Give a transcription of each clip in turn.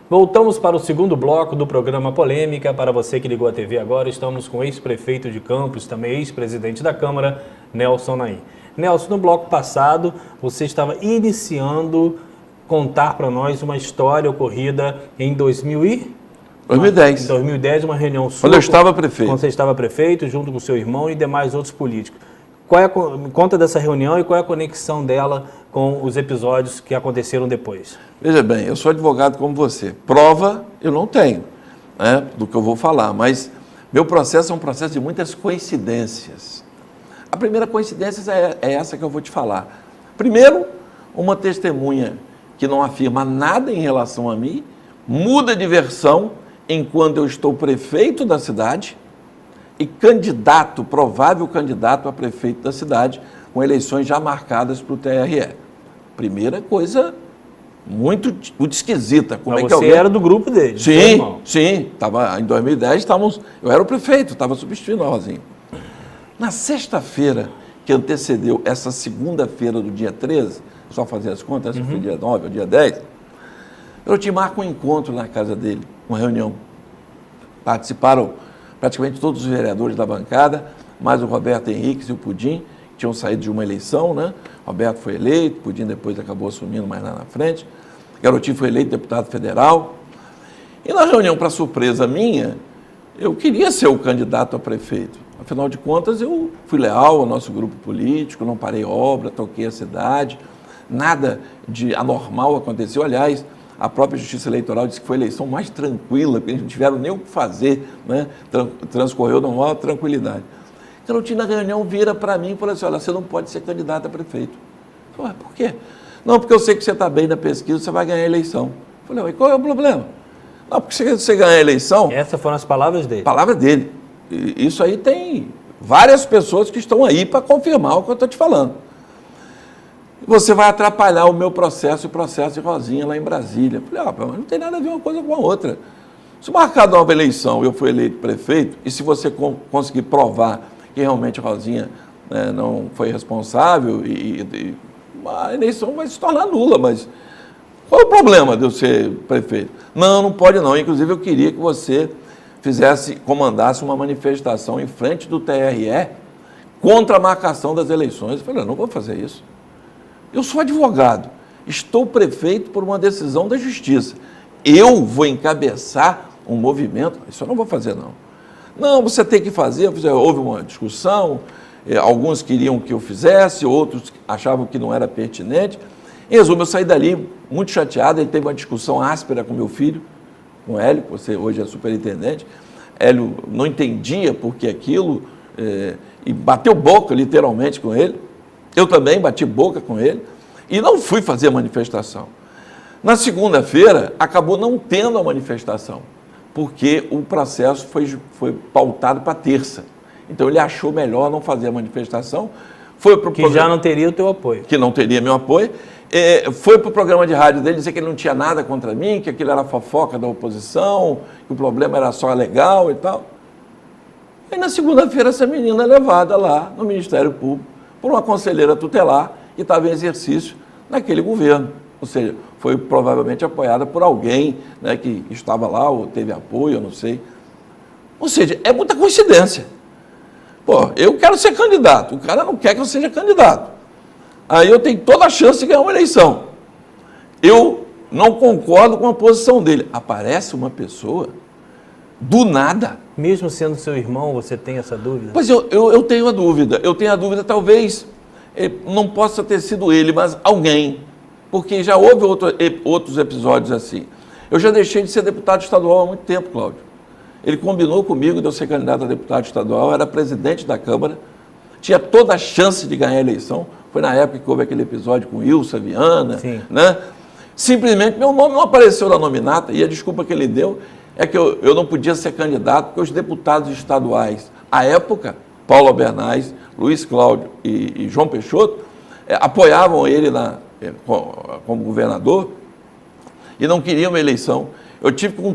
Voltamos para o segundo bloco do programa Polêmica. Para você que ligou a TV agora, estamos com o ex-prefeito de Campos, também ex-presidente da Câmara, Nelson Naim. Nelson, no bloco passado, você estava iniciando contar para nós uma história ocorrida em 2010. Em 2010, uma reunião sua. Quando eu estava prefeito. Quando você estava prefeito, junto com seu irmão e demais outros políticos. Conta dessa reunião e qual é a conexão dela com os episódios que aconteceram depois. Veja bem, eu sou advogado como você. Prova eu não tenho, né, do que eu vou falar, mas meu processo é um processo de muitas coincidências. A primeira coincidência é essa que eu vou te falar. Primeiro, uma testemunha que não afirma nada em relação a mim, muda de versão enquanto eu estou prefeito da cidade e candidato, provável candidato a prefeito da cidade, com eleições já marcadas para o TRE. Primeira coisa muito esquisita. Como Mas é que você era do grupo dele? Sim. Em 2010, eu era o prefeito, estava substituindo o Rosinho. Na sexta-feira, que antecedeu essa segunda-feira do dia 13, só fazer as contas, essa foi dia 9 ou dia 10, eu te marco um encontro na casa dele, uma reunião. Participaram praticamente todos os vereadores da bancada, mais o Roberto Henriques e o Pudim, que tinham saído de uma eleição, né? Roberto foi eleito, Pudim depois acabou assumindo mais lá na frente. Garotinho foi eleito deputado federal. E na reunião, para surpresa minha, eu queria ser o candidato a prefeito. Afinal de contas, eu fui leal ao nosso grupo político, não parei obra, toquei a cidade, nada de anormal aconteceu. Aliás, a própria Justiça Eleitoral disse que foi a eleição mais tranquila, porque eles não tiveram nem o que fazer, né? Transcorreu numa maior tranquilidade. Garotinho, na reunião, vira para mim e fala assim, olha, você não pode ser candidato a prefeito. Eu falei, por quê? Não, porque eu sei que você está bem na pesquisa, você vai ganhar a eleição. Eu falei, qual é o problema? Não, porque se você ganhar a eleição... Essas foram as palavras dele. Palavras dele. E isso aí tem várias pessoas que estão aí para confirmar o que eu estou te falando. Você vai atrapalhar o meu processo e o processo de Rosinha lá em Brasília. Eu falei, mas não tem nada a ver uma coisa com a outra. Se marcar uma eleição, eu fui eleito prefeito, e se você conseguir provar que realmente a Rosinha, né, não foi responsável, a eleição vai se tornar nula, mas qual é o problema de eu ser prefeito? Não pode não. Inclusive, eu queria que você comandasse uma manifestação em frente do TRE contra a marcação das eleições. Eu falei, não vou fazer isso. Eu sou advogado, estou prefeito por uma decisão da Justiça. Eu vou encabeçar um movimento? Isso eu não vou fazer, não. Não, você tem que fazer. Houve uma discussão, alguns queriam que eu fizesse, outros achavam que não era pertinente. Em resumo, eu saí dali muito chateado. Ele teve uma discussão áspera com meu filho, com o Hélio, que você hoje é superintendente. Hélio não entendia por que aquilo, e bateu boca literalmente com ele. Eu também bati boca com ele e não fui fazer a manifestação. Na segunda-feira, acabou não tendo a manifestação, porque o processo foi pautado para terça. Então, ele achou melhor não fazer a manifestação. Já não teria o teu apoio. Que não teria meu apoio. Foi para o programa de rádio dele dizer que ele não tinha nada contra mim, que aquilo era fofoca da oposição, que o problema era só legal e tal. E na segunda-feira, essa menina é levada lá no Ministério Público por uma conselheira tutelar que estava em exercício naquele governo. Ou seja, foi provavelmente apoiada por alguém, né, que estava lá ou teve apoio, eu não sei. Ou seja, é muita coincidência. Pô, eu quero ser candidato, o cara não quer que eu seja candidato. Aí eu tenho toda a chance de ganhar uma eleição. Eu não concordo com a posição dele. Aparece uma pessoa do nada. Mesmo sendo seu irmão, você tem essa dúvida? Pois eu tenho a dúvida. Eu tenho a dúvida, talvez não possa ter sido ele, mas alguém. Porque já houve outros episódios assim. Eu já deixei de ser deputado estadual há muito tempo, Cláudio. Ele combinou comigo de eu ser candidato a deputado estadual, era presidente da Câmara, tinha toda a chance de ganhar a eleição. Foi na época que houve aquele episódio com Ilsa Viana, né? Simplesmente meu nome não apareceu na nominata, e a desculpa que ele deu é que eu não podia ser candidato, porque os deputados estaduais, à época, Paulo Albernaz, Luiz Cláudio e João Peixoto, apoiavam ele como governador e não queriam uma eleição. Eu tive com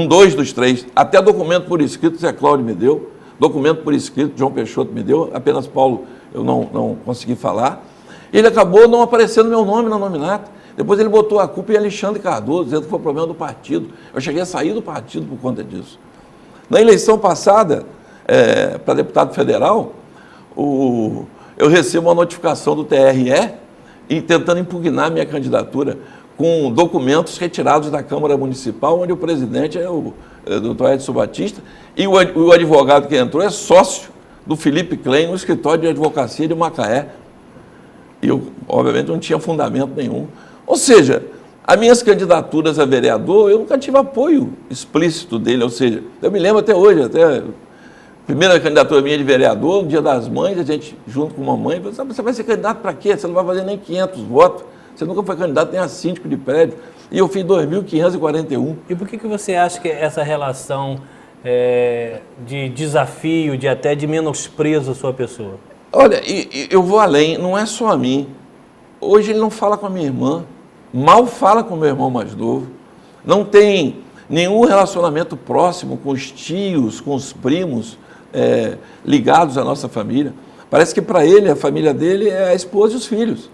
dois dos três, até documento por escrito, Zé Cláudio me deu, documento por escrito, João Peixoto me deu, apenas Paulo eu não consegui falar. Ele acabou não aparecendo meu nome na nominata. Depois ele botou a culpa em Alexandre Cardoso, dizendo que foi problema do partido. Eu cheguei a sair do partido por conta disso. Na eleição passada, para deputado federal, eu recebo uma notificação do TRE e tentando impugnar minha candidatura com documentos retirados da Câmara Municipal, onde o presidente é o doutor Edson Batista, e o advogado que entrou é sócio do Felipe Klein no escritório de advocacia de Macaé. E eu, obviamente, não tinha fundamento nenhum. Ou seja, as minhas candidaturas a vereador, eu nunca tive apoio explícito dele. Ou seja, eu me lembro até hoje, a primeira candidatura minha de vereador, no Dia das Mães, a gente, junto com a mamãe, falou: você vai ser candidato para quê? Você não vai fazer nem 500 votos. Você nunca foi candidato nem a síndico de prédio. E eu fiz 2.541. E por que você acha que essa relação de desafio, até de menosprezo à sua pessoa? Olha, eu vou além, não é só a mim. Hoje ele não fala com a minha irmã, mal fala com o meu irmão mais novo, não tem nenhum relacionamento próximo com os tios, com os primos ligados à nossa família. Parece que para ele, a família dele é a esposa e os filhos.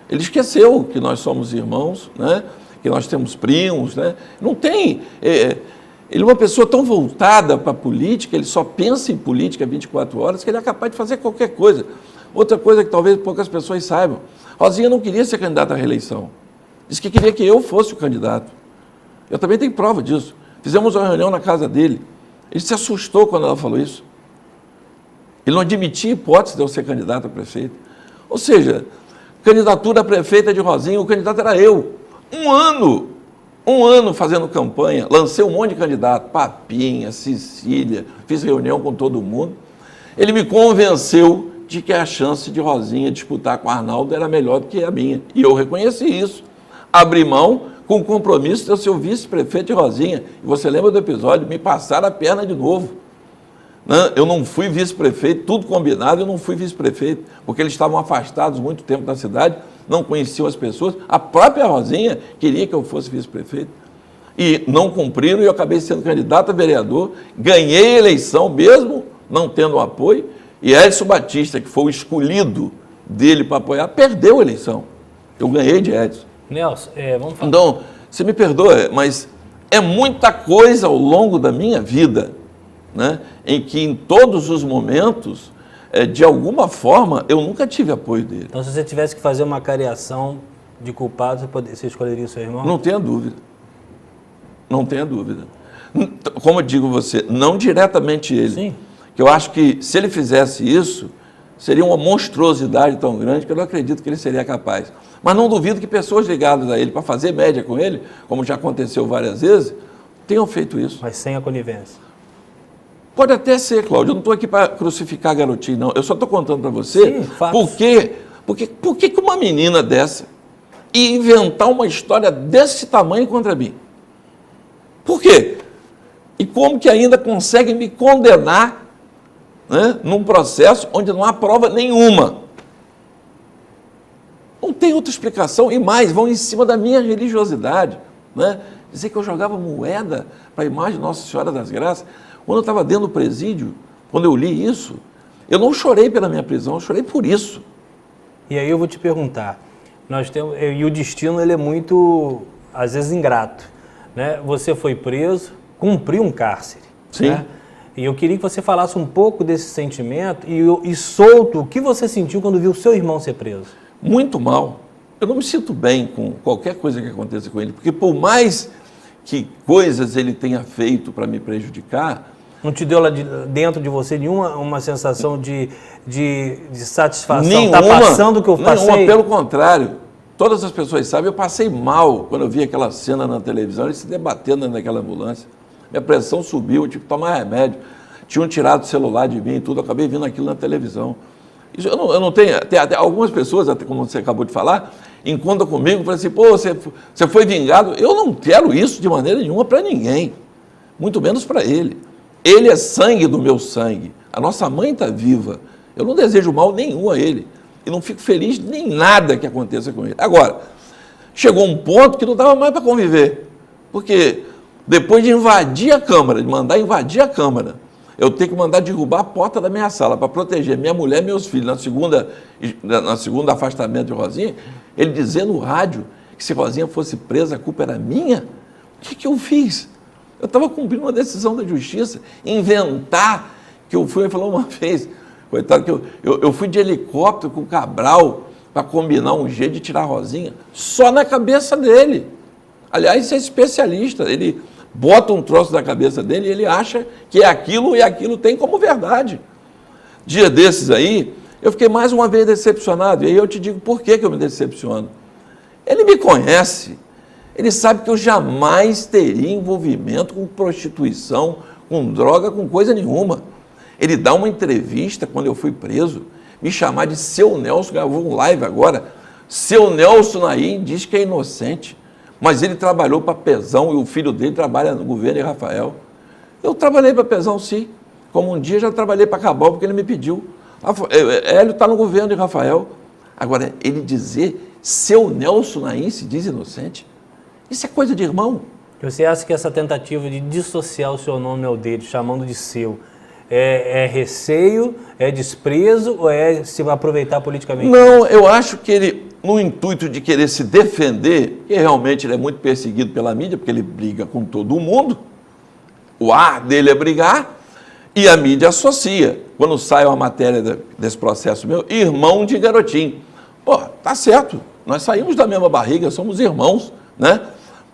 Ele esqueceu que nós somos irmãos, né? Que nós temos primos, né? Não tem... Ele é uma pessoa tão voltada para a política, ele só pensa em política 24 horas, que ele é capaz de fazer qualquer coisa. Outra coisa que talvez poucas pessoas saibam, Rosinha não queria ser candidata à reeleição. Disse que queria que eu fosse o candidato. Eu também tenho prova disso. Fizemos uma reunião na casa dele. Ele se assustou quando ela falou isso. Ele não admitia a hipótese de eu ser candidato a prefeito. Ou seja, candidatura a prefeita de Rosinha, o candidato era eu. Um ano fazendo campanha, lancei um monte de candidato, Papinha, Cecília, fiz reunião com todo mundo. Ele me convenceu de que a chance de Rosinha disputar com Arnaldo era melhor do que a minha. E eu reconheci isso. Abri mão com o compromisso de eu ser o vice-prefeito de Rosinha. E você lembra do episódio? Me passaram a perna de novo. Eu não fui vice-prefeito, tudo combinado, eu não fui vice-prefeito, porque eles estavam afastados muito tempo da cidade, não conheciam as pessoas. A própria Rosinha queria que eu fosse vice-prefeito. E não cumpriram, e eu acabei sendo candidato a vereador, ganhei a eleição mesmo não tendo apoio, e Edson Batista, que foi o escolhido dele para apoiar, perdeu a eleição. Eu ganhei de Edson. Nelson, vamos falar. Então, você me perdoa, mas é muita coisa ao longo da minha vida, né, em que em todos os momentos, de alguma forma, eu nunca tive apoio dele. Então, se você tivesse que fazer uma cariação de culpados, você escolheria o seu irmão? Não tenha dúvida. Não tenha dúvida. Como eu digo a você, não diretamente ele. Sim. Que eu acho que se ele fizesse isso, seria uma monstruosidade tão grande que eu não acredito que ele seria capaz. Mas não duvido que pessoas ligadas a ele para fazer média com ele, como já aconteceu várias vezes, tenham feito isso. Mas sem a conivência. Pode até ser, Cláudio. Eu não estou aqui para crucificar garotinho, não. Eu só estou contando para você por que uma menina dessa ia inventar uma história desse tamanho contra mim. Por quê? E como que ainda consegue me condenar, né, num processo onde não há prova nenhuma? Não tem outra explicação. E mais, vão em cima da minha religiosidade, né? Dizer que eu jogava moeda para a imagem de Nossa Senhora das Graças. Quando eu estava dentro do presídio, quando eu li isso, eu não chorei pela minha prisão, eu chorei por isso. E aí eu vou te perguntar, e o destino ele é muito, às vezes, ingrato, né? Você foi preso, cumpriu um cárcere. Sim. Né? E eu queria que você falasse um pouco desse sentimento e solto, o que você sentiu quando viu o seu irmão ser preso? Muito mal. Eu não me sinto bem com qualquer coisa que aconteça com ele, porque por mais que coisas ele tenha feito para me prejudicar... Não te deu lá dentro de você nenhuma uma sensação de satisfação? Nenhuma. Está passando o que eu passei? Nenhuma, pelo contrário. Todas as pessoas sabem, eu passei mal quando eu vi aquela cena na televisão, eles se debatendo naquela ambulância. Minha pressão subiu, eu tive que tomar remédio. Tinham tirado o celular de mim e tudo, eu acabei vendo aquilo na televisão. Isso eu não tenho... Até algumas pessoas, até como você acabou de falar, encontram comigo e falam assim, pô, você foi vingado. Eu não quero isso de maneira nenhuma para ninguém, muito menos para ele. Ele é sangue do meu sangue. A nossa mãe está viva. Eu não desejo mal nenhum a ele. E não fico feliz nem nada que aconteça com ele. Agora, chegou um ponto que não dava mais para conviver. Porque depois de invadir a Câmara, de mandar invadir a Câmara, eu tenho que mandar derrubar a porta da minha sala para proteger minha mulher e meus filhos. Na segunda afastamento de Rosinha, ele dizendo no rádio que se Rosinha fosse presa, a culpa era minha? O que eu fiz? Eu estava cumprindo uma decisão da justiça, inventar que eu fui, ele falou uma vez, coitado, que eu fui de helicóptero com o Cabral para combinar um jeito de tirar a Rosinha, só na cabeça dele. Aliás, esse é especialista, ele bota um troço na cabeça dele e ele acha que é aquilo e aquilo tem como verdade. Dia desses aí, eu fiquei mais uma vez decepcionado, e aí eu te digo por que eu me decepciono. Ele me conhece, ele sabe que eu jamais teria envolvimento com prostituição, com droga, com coisa nenhuma. Ele dá uma entrevista quando eu fui preso, me chamar de Seu Nelson, gravou um live agora, Seu Nelson Naim diz que é inocente, mas ele trabalhou para Pezão e o filho dele trabalha no governo de Rafael. Eu trabalhei para Pezão, sim, como um dia já trabalhei para Cabal, porque ele me pediu. Hélio está no governo de Rafael. Agora, ele dizer Seu Nelson Naim se diz inocente, isso é coisa de irmão. Você acha que essa tentativa de dissociar o seu nome ao dele, chamando de seu, é receio, é desprezo ou é se aproveitar politicamente? Não, eu acho que ele, no intuito de querer se defender, e realmente ele é muito perseguido pela mídia, porque ele briga com todo mundo, o ar dele é brigar, e a mídia associa. Quando sai uma matéria desse processo meu, irmão de Garotinho. Pô, tá certo, nós saímos da mesma barriga, somos irmãos, né?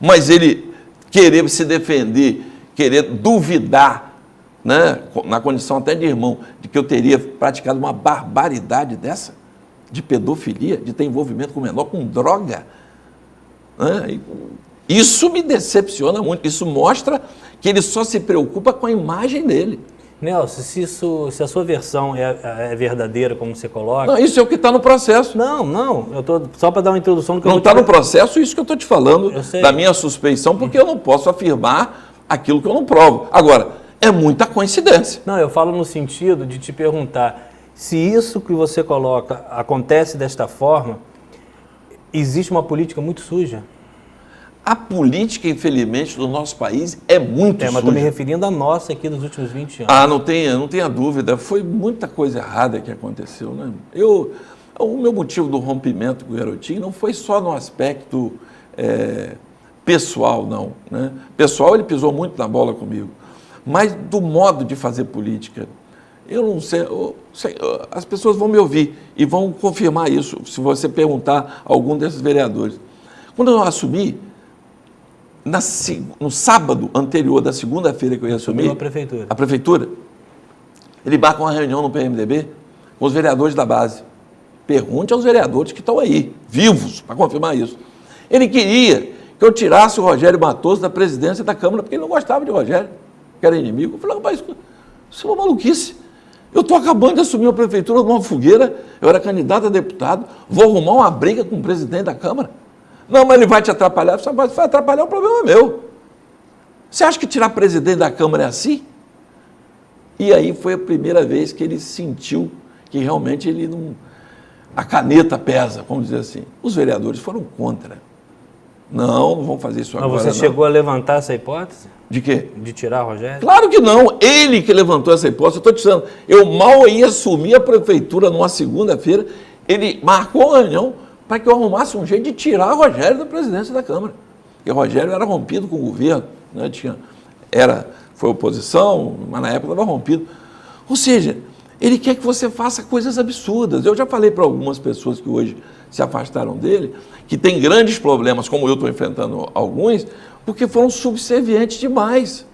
Mas ele querer se defender, querer duvidar, né, na condição até de irmão, de que eu teria praticado uma barbaridade dessa, de pedofilia, de ter envolvimento com menor, com droga, né? Isso me decepciona muito, isso mostra que ele só se preocupa com a imagem dele. Nelson, se a sua versão é verdadeira, como você coloca... Não, isso é o que está no processo. Não, eu tô só para dar uma introdução... Não está no processo isso que eu estou te falando, da minha suspeição, porque eu não posso afirmar aquilo que eu não provo. Agora, é muita coincidência. Não, eu falo no sentido de te perguntar, se isso que você coloca acontece desta forma, existe uma política muito suja? A política, infelizmente, do nosso país é muito suja. Mas estou me referindo à nossa aqui dos últimos 20 anos. Ah, não tenha dúvida. Foi muita coisa errada que aconteceu, né? O meu motivo do rompimento com o Garotinho não foi só no aspecto pessoal, não, né? Pessoal, ele pisou muito na bola comigo. Mas do modo de fazer política, eu não sei, as pessoas vão me ouvir e vão confirmar isso, se você perguntar a algum desses vereadores. Quando eu assumi, no sábado anterior da segunda-feira que eu ia assumir, a prefeitura, ele marca uma reunião no PMDB com os vereadores da base. Pergunte aos vereadores que estão aí, vivos, para confirmar isso. Ele queria que eu tirasse o Rogério Matoso da presidência da Câmara, porque ele não gostava de Rogério, que era inimigo. Eu falei, rapaz, isso é uma maluquice. Eu estou acabando de assumir a prefeitura numa fogueira, eu era candidato a deputado, vou arrumar uma briga com o presidente da Câmara. Não, mas ele vai te atrapalhar. Se vai atrapalhar, o problema é meu. Você acha que tirar presidente da Câmara é assim? E aí foi a primeira vez que ele sentiu que realmente ele não... A caneta pesa, vamos dizer assim. Os vereadores foram contra. Não vão fazer isso agora. Mas você chegou a levantar essa hipótese? De quê? De tirar o Rogério? Claro que não. Ele que levantou essa hipótese. Eu estou te dizendo, eu mal ia assumir a prefeitura numa segunda-feira, ele marcou a reunião para que eu arrumasse um jeito de tirar o Rogério da presidência da Câmara. Porque o Rogério era rompido com o governo, né? Foi oposição, mas na época estava rompido. Ou seja, ele quer que você faça coisas absurdas. Eu já falei para algumas pessoas que hoje se afastaram dele, que tem grandes problemas, como eu estou enfrentando alguns, porque foram subservientes demais.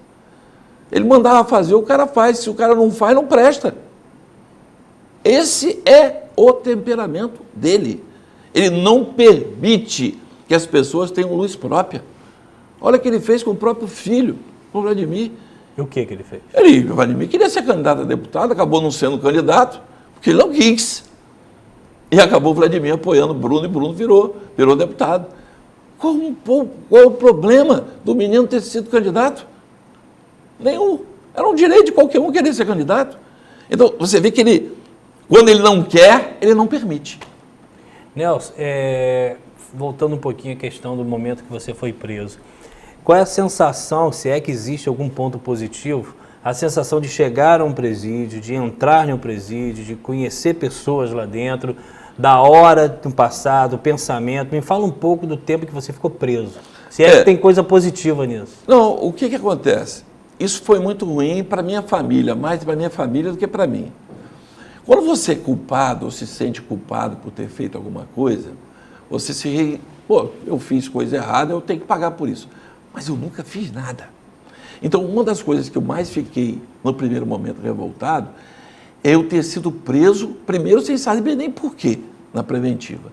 Ele mandava fazer, o cara faz. Se o cara não faz, não presta. Esse é o temperamento dele. Ele não permite que as pessoas tenham luz própria. Olha o que ele fez com o próprio filho, com o Vladimir. E o que ele fez? O Vladimir queria ser candidato a deputado, acabou não sendo candidato, porque ele não quis. E acabou o Vladimir apoiando o Bruno, e Bruno virou deputado. Qual o problema do menino ter sido candidato? Nenhum. Era um direito de qualquer um querer ser candidato. Então, você vê que quando ele não quer, ele não permite. Nelson, voltando um pouquinho à questão do momento que você foi preso, qual é a sensação, se é que existe algum ponto positivo, a sensação de chegar a um presídio, de entrar em um presídio, de conhecer pessoas lá dentro, da hora do passado, do pensamento. Me fala um pouco do tempo que você ficou preso. Se é que tem coisa positiva nisso. Não, o que acontece? Isso foi muito ruim para minha família, mais para minha família do que para mim. Quando você é culpado ou se sente culpado por ter feito alguma coisa, você pô, eu fiz coisa errada, eu tenho que pagar por isso. Mas eu nunca fiz nada. Então, uma das coisas que eu mais fiquei, no primeiro momento, revoltado, é eu ter sido preso, primeiro sem saber nem por quê, na preventiva.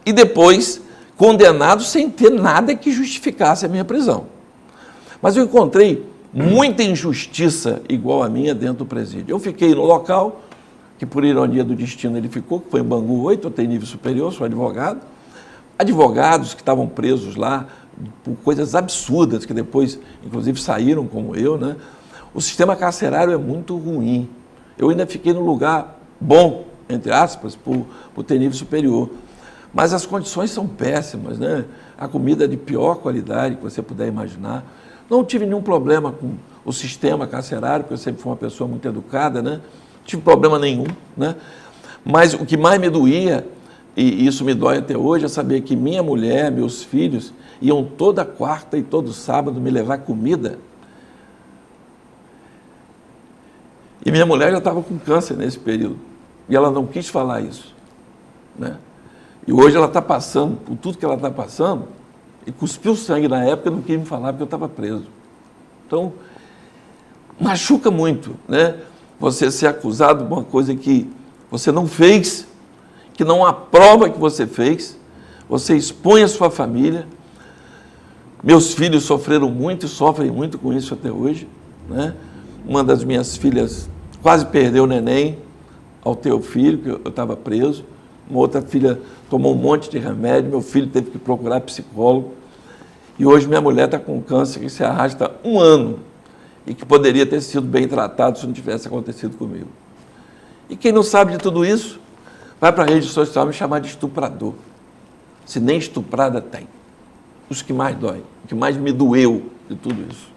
E depois, condenado sem ter nada que justificasse a minha prisão. Mas eu encontrei muita injustiça igual a minha dentro do presídio. Eu fiquei no local, que por ironia do destino ele ficou, que foi em Bangu 8, eu tenho nível superior, sou advogado. Advogados que estavam presos lá por coisas absurdas, que depois, inclusive, saíram como eu, né? O sistema carcerário é muito ruim. Eu ainda fiquei no lugar bom, entre aspas, por ter nível superior. Mas as condições são péssimas, né? A comida é de pior qualidade que você puder imaginar. Não tive nenhum problema com o sistema carcerário, porque eu sempre fui uma pessoa muito educada, né? Não tive problema nenhum, né? Mas o que mais me doía, e isso me dói até hoje, é saber que minha mulher, meus filhos, iam toda quarta e todo sábado me levar comida. E minha mulher já estava com câncer nesse período. E ela não quis falar isso, né? E hoje ela está passando por tudo que ela está passando, e cuspiu sangue na época, não quis me falar porque eu estava preso. Então, machuca muito, né? Você ser acusado de uma coisa que você não fez, que não há prova que você fez, você expõe a sua família. Meus filhos sofreram muito e sofrem muito com isso até hoje, né? Uma das minhas filhas quase perdeu o neném ao ter o filho, que eu estava preso. Uma outra filha tomou um monte de remédio, meu filho teve que procurar psicólogo. E hoje minha mulher está com câncer que se arrasta 1 ano e que poderia ter sido bem tratado se não tivesse acontecido comigo. E quem não sabe de tudo isso, vai para a rede social me chamar de estuprador. Se nem estuprada tem. Isso que mais dói, o que mais me doeu de tudo isso.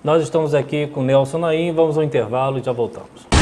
Nós estamos aqui com Nelson Naim, vamos ao intervalo e já voltamos.